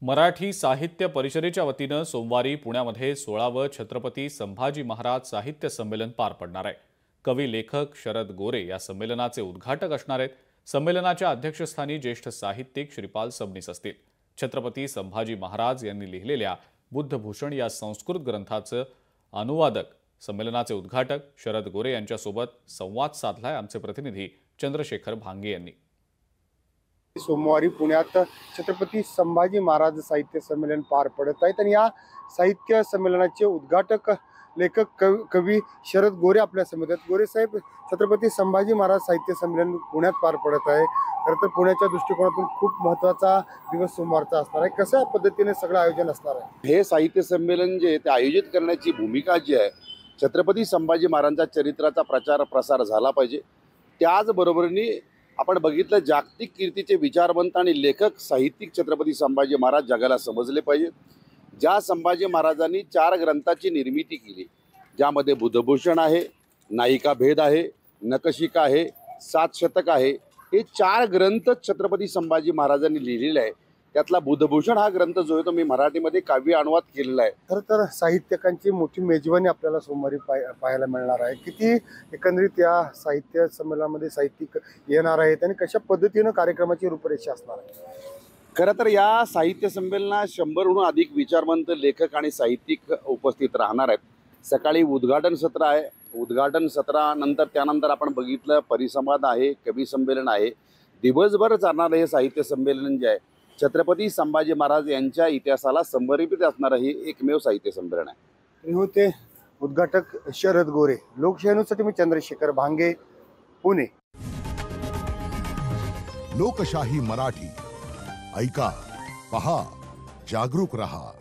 मराठी साहित्य परिषदेच्या वतीनं सोमवारी पुण्यामध्ये 16वे छत्रपती संभाजी महाराज साहित्य संमेलन पार पडणार आहे। कवी लेखक शरद गोरे या संमेलनाचे उद्घाटक असणार आहेत। संमेलनाच्या अध्यक्षस्थानी ज्येष्ठ साहित्यिक श्रीपाल सबनीस असतील। छत्रपती संभाजी महाराज यांनी लिहिलेल्या बुद्धभूषण या संस्कृत ग्रंथाचे अनुवादक संमेलनाचे उद्घाटक शरद गोरे यांच्यासोबत संवाद साधलाय आमचे प्रतिनिधी चंद्रशेखर भांगे यांनी। सोमवारी पुण्यात छत्रपती संभाजी महाराज साहित्य संमेलन पार पडत आहे आणि या साहित्य संमेलनाचे उद्घाटक लेखक कवी शरद गोरे आपल्या समेत आहेत। गोरे साहेब, छत्रपती संभाजी महाराज साहित्य संमेलन पुण्यात पार पडत आहे। खरं तर पुण्याच्या दृष्टिकोनातून खूप महत्त्वाचा दिवस सोमवारचा असणार आहे। कशा पद्धतीने सगळं आयोजन असणार आहे? हे साहित्य संमेलन जे ते आयोजित करण्याची भूमिका जी आहे, छत्रपती संभाजी महाराजांच्या चरित्राचा प्रचार प्रसार झाला पाहिजे। त्याचबरोबरीने आपण बघितलं, जागतिक कीर्तीचे विचारवंत आणि लेखक साहित्यिक छत्रपती संभाजी महाराज जगाला समजले पाहिजे। ज्या संभाजी महाराजांनी 4 ग्रंथाची निर्मिती केली, ज्यामध्ये बुद्धभूषण आहे, नायिका भेद आहे, नखशिखा आहे, 7 शतक आहे, हे 4 ग्रंथ छत्रपती संभाजी महाराजांनी लिहिलेले आहे। त्यातला बुद्धभूषण हा ग्रंथ जो आहे तो मी मराठीमध्ये काव्य अनुवाद केलेला आहे। खरं तर साहित्यकांची मोठी मेजवानी आपल्याला सोमवारी पाहायला मिळणार आहे। किती एकंदरीत या साहित्य संमेलनामध्ये साहित्यिक येणार आहेत आणि कशा पद्धतीने कार्यक्रमाची रूपरेषा असणार आहे? खरं तर या साहित्य संमेलनात 100हून अधिक विचारवंत लेखक आणि साहित्यिक उपस्थित राहणार आहेत। सकाळी उद्घाटन सत्र आहे। उद्घाटन सत्रानंतर त्यानंतर आपण बघितलं परिसंवाद आहे, कवी संमेलन आहे। दिवसभर चालणारं हे साहित्य संमेलन जे आहे छत्रपती संभाजी महाराज यांच्या इतिहासाला समर्पित असणारं हे एकमेव साहित्य संमेलन आहे। होते उद्घाटक शरद गोरे। लोकशाही न्यूजसाठी मी चंद्रशेखर भांगे, पुणे। लोकशाही मराठी ऐका, पहा, जागरूक रहा।